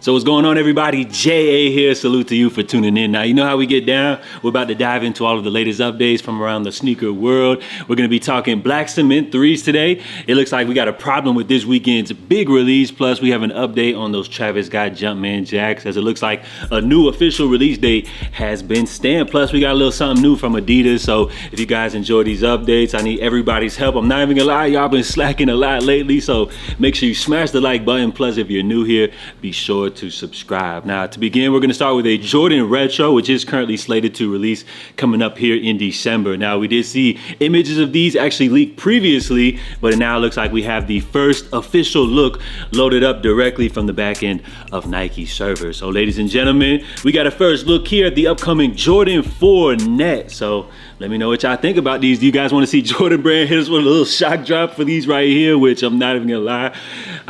So what's going on, everybody? JA here. Salute to you for tuning in. Now, you know how we get down. We're about to dive into all of the latest updates from around the sneaker world. We're going to be talking black cement 3s today. It looks like we got a problem with this weekend's big release. Plus, we have an update on those Travis Scott Jumpman Jacks, as it looks like a new official release date has been stamped. Plus, we got a little something new from Adidas. So if you guys enjoy these updates, I need everybody's help. I'm not even gonna lie, y'all been slacking a lot lately. So make sure you smash the like button. Plus, if you're new here, be sure to subscribe. Now, to begin, we're going to start with a Jordan Retro, which is currently slated to release coming up here in December. Now, we did see images of these actually leaked previously, but it now looks like we have the first official look loaded up directly from the back end of Nike servers. So, ladies and gentlemen, we got a first look here at the upcoming Jordan 4 Net. So let me know what y'all think about these. Do you guys want to see Jordan Brand hit us with a little shock drop for these right here, which I'm not even gonna lie,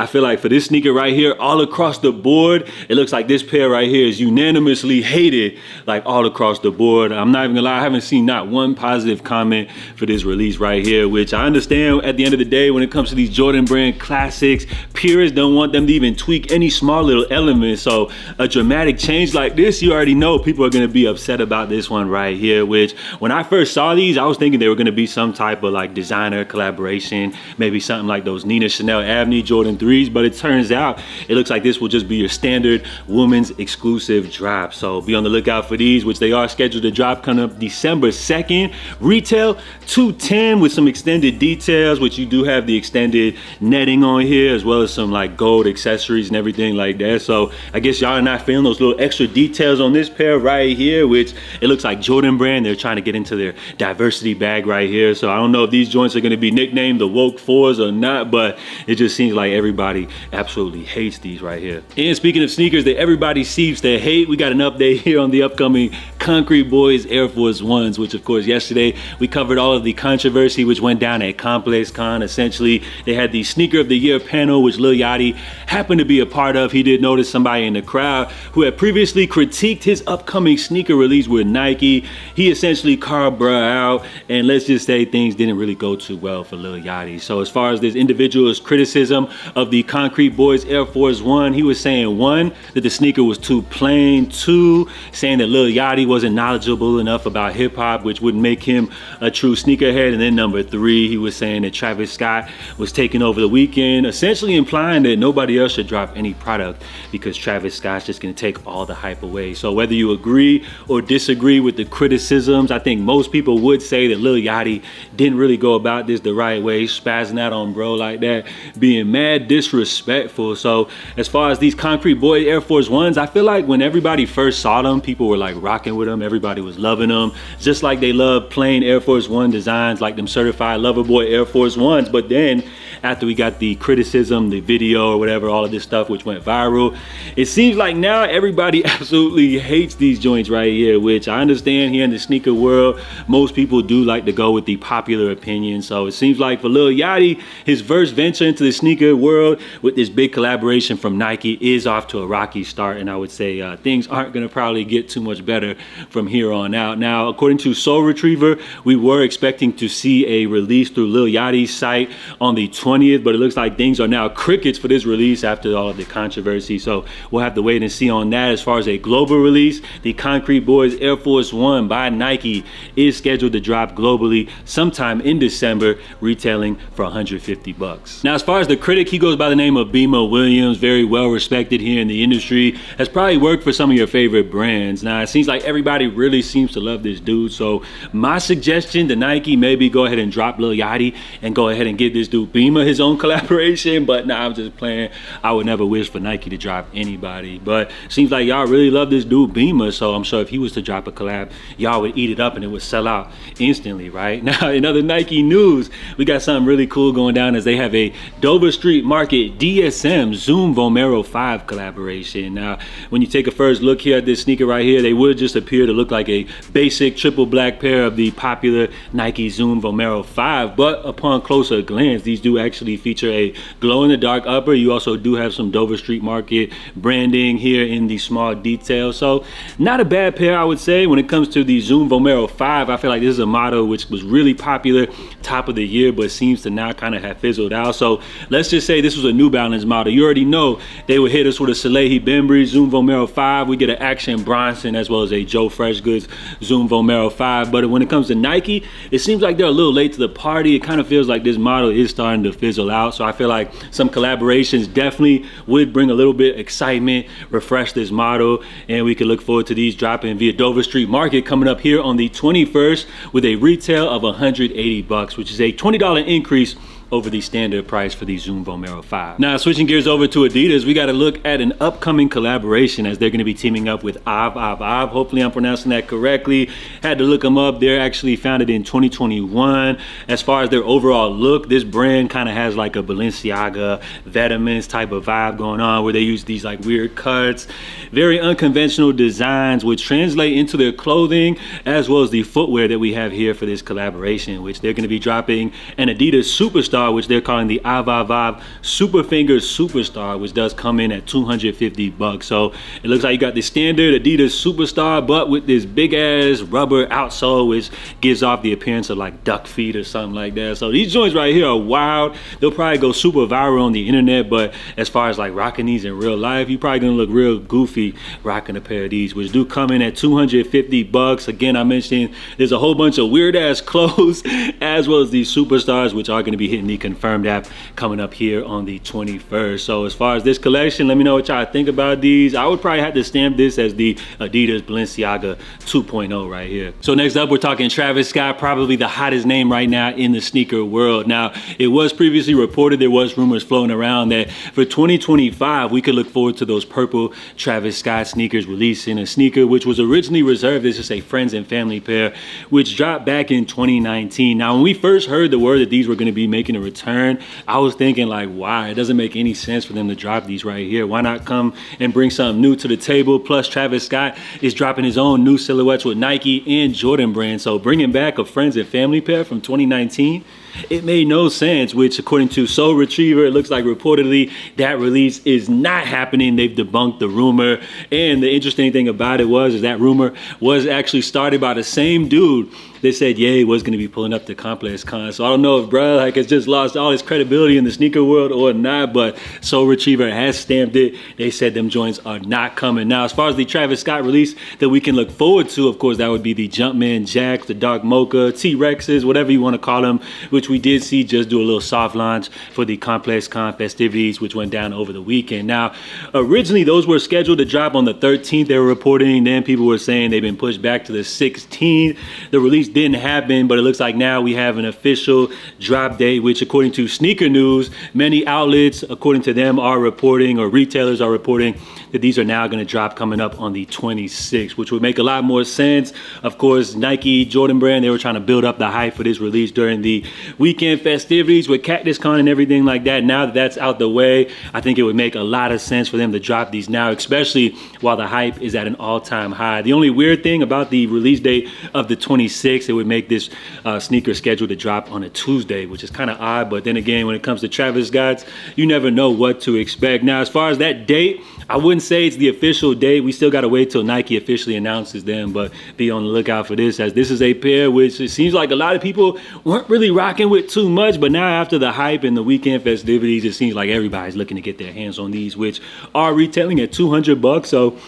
I feel like for this sneaker right here, all across the board, it looks like this pair right here is unanimously hated, like all across the board. I'm not even gonna lie, I haven't seen not one positive comment for this release right here, which I understand at the end of the day, when it comes to these Jordan Brand classics, purists don't want them to even tweak any small little elements. So a dramatic change like this, you already know people are gonna be upset about this one right here, which when I first saw these, I was thinking they were gonna be some type of like designer collaboration, maybe something like those Nina Chanel Abney Jordan 3s, but it turns out it looks like this will just be your standard women's exclusive drop. So be on the lookout for these, which they are scheduled to drop coming up December 2nd. Retail $210 with some extended details, which you do have the extended netting on here, as well as some like gold accessories and everything like that. So I guess y'all are not feeling those little extra details on this pair right here, which it looks like Jordan Brand, they're trying to get into their diversity bag right here. So I don't know if these joints are going to be nicknamed the woke 4s or not, but it just seems like everybody absolutely hates these right here. And speaking of sneakers that everybody seems to hate, we got an update here on the upcoming Concrete Boys Air Force Ones, which of course yesterday we covered all of the controversy which went down at Complex Con. Essentially, they had the Sneaker of the Year panel, which Lil Yachty happened to be a part of. He did notice somebody in the crowd who had previously critiqued his upcoming sneaker release with Nike. He essentially called bruh out, and let's just say things didn't really go too well for Lil Yachty. So as far as this individual's criticism of the Concrete Boys Air Force One, he was saying, one, that the sneaker was too plain, two, saying that Lil Yachty wasn't knowledgeable enough about hip hop, which would make him a true sneakerhead, and then number three, he was saying that Travis Scott was taking over the weekend, essentially implying that nobody else should drop any product because Travis Scott's just gonna take all the hype away. So whether you agree or disagree with the criticisms, I think most people would say that Lil Yachty didn't really go about this the right way, spazzing out on bro like that, being mad disrespectful. So as far as these Concrete Boy Air Force Ones, I feel like when everybody first saw them, people were like rocking with them, everybody was loving them, just like they love plain Air Force One designs, like them certified lover boy Air Force Ones. But then after we got the criticism, the video or whatever, all of this stuff which went viral, it seems like now everybody absolutely hates these joints right here, which I understand here in the sneaker world, most people do like to go with the popular opinion. So it seems like for Lil Yachty, his first venture into the sneaker world with this big collaboration from Nike is off to a rocky start, and I would say things aren't gonna probably get too much better from here on out. Now, according to Soul Retriever, we were expecting to see a release through Lil Yachty's site on the 20th, but it looks like things are now crickets for this release after all of the controversy. So we'll have to wait and see on that. As far as a global release, the Concrete Boys Air Force One by Nike is scheduled to drop globally sometime in December, retailing for 150 bucks. Now, as far as the critic, he goes by the name of Bima Williams, very well respected here in the industry, has probably worked for some of your favorite brands. Now, it seems like everybody really seems to love this dude. So my suggestion to Nike, maybe go ahead and drop Lil Yachty and go ahead and give this dude Bima his own collaboration. But nah, I'm just playing. I would never wish for Nike to drop anybody, but seems like y'all really love this dude Bima, so I'm sure if he was to drop a collab, y'all would eat it up and it would sell out instantly, right? Now, in other Nike news, we got something really cool going down as they have a Dover Street Market DSM Zoom Vomero 5 collaboration. Now, when you take a first look here at this sneaker right here, they would just appear to look like a basic triple black pair of the popular Nike Zoom Vomero 5, but upon closer glance, these do actually feature a glow-in-the-dark upper. You also do have some Dover Street Market branding here in the small details. So not a bad pair, I would say. When it comes to the Zoom Vomero 5, I feel like this is a model which was really popular top of the year, but seems to now kind of have fizzled out. So let's just say this was a New Balance model. You already know they would hit us with a Salehi Bembry Zoom Vomero 5. We get an Action Bronson as well as a Joe Freshgoods Zoom Vomero 5. But when it comes to Nike, it seems like they're a little late to the party. It kind of feels like this model is starting to fizzle out. So I feel like some collaborations definitely would bring a little bit excitement, refresh this model, and we can look forward to these dropping via Dover Street Market coming up here on the 21st with a retail of $180, which is a $20 increase over the standard price for the Zoom Vomero 5. Now, switching gears over to Adidas, we got to look at an upcoming collaboration as they're going to be teaming up with AVAVAV. Hopefully I'm pronouncing that correctly. Had to look them up. They're actually founded in 2021. As far as their overall look, this brand kind of has like a Balenciaga, Vitamins type of vibe going on, where they use these like weird cuts, very unconventional designs, which translate into their clothing as well as the footwear that we have here for this collaboration, which they're going to be dropping an Adidas Superstar, which they're calling the AVAVAV Superfinger Superstar, which does come in at $250. So it looks like you got the standard Adidas Superstar, but with this big ass rubber outsole, which gives off the appearance of like duck feet or something like that. So these joints right here are wild. They'll probably go super viral on the internet, but as far as like rocking these in real life, you're probably gonna look real goofy rocking a pair of these, which do come in at $250. Again, I mentioned there's a whole bunch of weird ass clothes as well as these Superstars, which are gonna be hitting the confirmed app coming up here on the 21st. So as far as this collection, let me know what y'all think about these. I would probably have to stamp this as the Adidas Balenciaga 2.0 right here. So next up, we're talking Travis Scott, probably the hottest name right now in the sneaker world. Now, it was previously reported, there was rumors floating around that for 2025, we could look forward to those purple Travis Scott sneakers releasing a sneaker which was originally reserved as just a friends and family pair, which dropped back in 2019. Now, when we first heard the word that these were going to be making a return, I was thinking like, why? It doesn't make any sense for them to drop these right here. Why not come and bring something new to the table? Plus, Travis Scott is dropping his own new silhouettes with Nike and Jordan brand. So bringing back a friends and family pair from 2019, it made no sense, which according to Soul Retriever, it looks like reportedly that release is not happening. They've debunked the rumor. And the interesting thing about it is that rumor was actually started by the same dude that said Ye was going to be pulling up the Complex Con. So I don't know if bro like has just lost all his credibility in the sneaker world or not, but Soul Retriever has stamped it. They said them joints are not coming. Now, as far as the Travis Scott release that we can look forward to, of course, that would be the Jumpman Jacks, the Dark Mocha, T-Rexes, whatever you want to call them, which we did see just do a little soft launch for the Complex Con festivities, which went down over the weekend. Now, originally those were scheduled to drop on the 13th, they were reporting. Then people were saying they've been pushed back to the 16th. The release didn't happen, but it looks like now we have an official drop date, which according to Sneaker News, many outlets, according to them, are reporting, or retailers are reporting, that these are now going to drop coming up on the 26th, which would make a lot more sense. Of course, Nike, Jordan brand, they were trying to build up the hype for this release during the weekend festivities with Cactus Con and everything like that. Now that that's out the way, I think it would make a lot of sense for them to drop these now, especially while the hype is at an all-time high. The only weird thing about the release date of the 26th, it would make this sneaker scheduled to drop on a Tuesday, which is kind of odd. But then again, when it comes to Travis Scott's, you never know what to expect. Now, as far as that date, I wouldn't say it's the official date. We still got to wait till Nike officially announces them, but be on the lookout for this, as this is a pair which it seems like a lot of people weren't really rocking with too much, but now after the hype and the weekend festivities, it seems like everybody's looking to get their hands on these, which are retailing at $200. So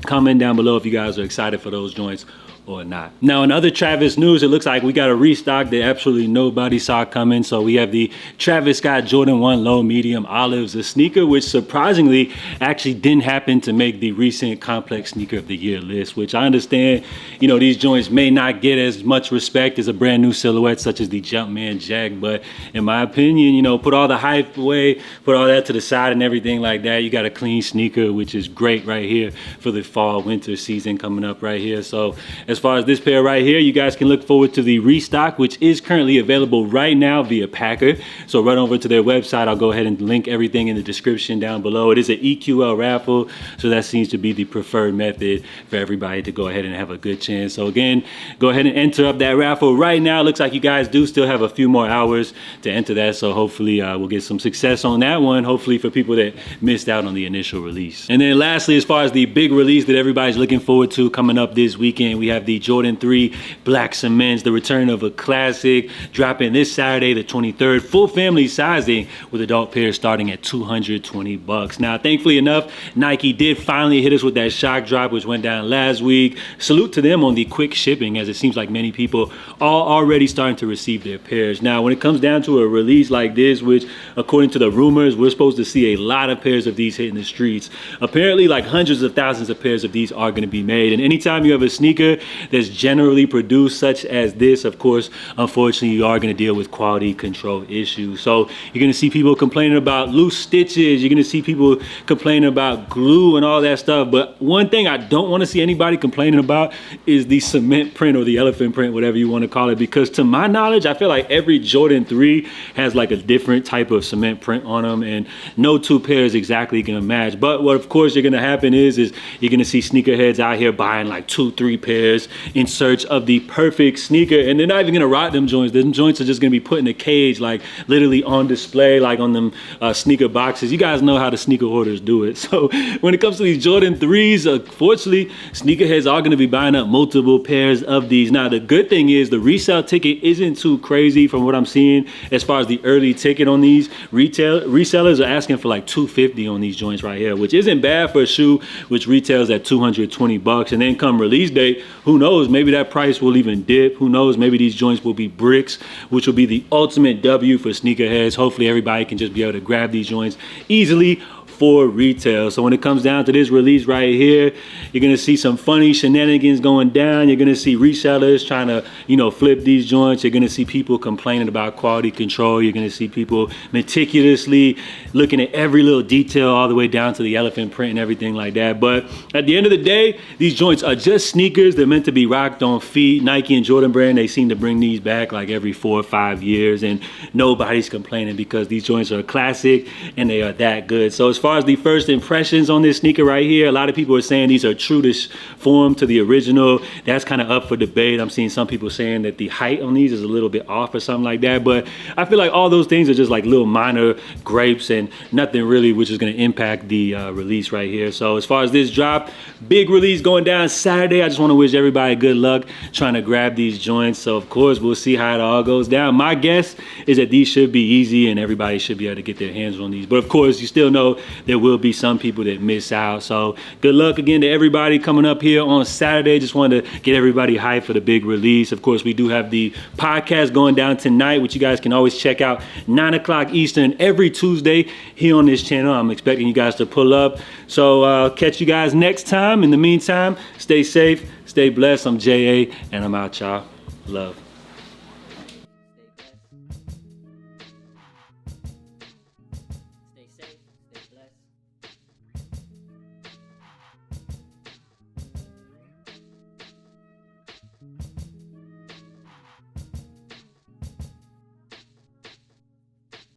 comment down below if you guys are excited for those joints or not. Now, in other Travis news, it looks like we got a restock that absolutely nobody saw coming. So we have the Travis Scott Jordan 1 Low Medium Olives, a sneaker which surprisingly actually didn't happen to make the recent Complex Sneaker of the Year list, which I understand, you know, these joints may not get as much respect as a brand new silhouette such as the Jumpman Jack, but in my opinion, you know, put all the hype away, put all that to the side and everything like that. You got a clean sneaker, which is great right here for the fall winter season coming up right here. So As far as this pair right here, you guys can look forward to the restock, which is currently available right now via Packer. So run over to their website. I'll go ahead and link everything in the description down below. It is an EQL raffle, so that seems to be the preferred method for everybody to go ahead and have a good chance. So again, go ahead and enter up that raffle right now. Looks like you guys do still have a few more hours to enter that, so hopefully we'll get some success on that one, hopefully for people that missed out on the initial release. And then lastly, as far as the big release that everybody's looking forward to coming up this weekend, we have the Jordan 3 Black Cements, the return of a classic, dropping this Saturday the 23rd, full family sizing with adult pairs starting at $220. Now thankfully enough, Nike did finally hit us with that shock drop, which went down last week. Salute to them on the quick shipping, as it seems like many people are already starting to receive their pairs. Now when it comes down to a release like this, which according to the rumors, we're supposed to see a lot of pairs of these hitting the streets. Apparently like hundreds of thousands of pairs of these are going to be made, and anytime you have a sneaker that's generally produced such as this, of course, unfortunately you are going to deal with quality control issues. So you're going to see people complaining about loose stitches, you're going to see people complaining about glue and all that stuff, but one thing I don't want to see anybody complaining about is the cement print or the elephant print, whatever you want to call it, because to my knowledge I feel like every Jordan 3 has like a different type of cement print on them, and no two pairs exactly going to match. But what of course you're going to happen is you're going to see sneakerheads out here buying like 2-3 pairs in search of the perfect sneaker, and they're not even going to rock them joints. Them joints are just going to be put in a cage, like literally on display, like on them sneaker boxes. You guys know how the sneaker hoarders do it. So when it comes to these Jordan 3s, unfortunately sneakerheads are going to be buying up multiple pairs of these. Now the good thing is the resale ticket isn't too crazy from what I'm seeing. As far as the early ticket on these, resellers are asking for like $250 on these joints right here, which isn't bad for a shoe which retails at $220. And then come release date, who knows, maybe that price will even dip. Who knows, maybe these joints will be bricks, which will be the ultimate W for sneakerheads. Hopefully everybody can just be able to grab these joints easily for retail. So when it comes down to this release right here, you're gonna see some funny shenanigans going down. You're gonna see resellers trying to, you know, flip these joints. You're gonna see people complaining about quality control. You're gonna see people meticulously looking at every little detail all the way down to the elephant print and everything like that. But at the end of the day, these joints are just sneakers. They're meant to be rocked on feet. Nike and Jordan brand, they seem to bring these back like every 4 or 5 years, and nobody's complaining because these joints are a classic and they are that good. So as far as the first impressions on this sneaker right here, a lot of people are saying these are true to form to the original. That's kind of up for debate. I'm seeing some people saying that the height on these is a little bit off or something like that, but I feel like all those things are just like little minor grapes and nothing really which is going to impact the release right here. So as far as this drop, big release going down Saturday. I just want to wish everybody good luck trying to grab these joints. So of course we'll see how it all goes down. My guess is that these should be easy and everybody should be able to get their hands on these, but of course you still know there will be some people that miss out. So good luck again to everybody coming up here on Saturday. Just wanted to get everybody hyped for the big release. Of course, we do have the podcast going down tonight, which you guys can always check out 9 o'clock Eastern every Tuesday here on this channel. I'm expecting you guys to pull up. So catch you guys next time. In the meantime, stay safe, stay blessed. I'm J.A. and I'm out, y'all. Love.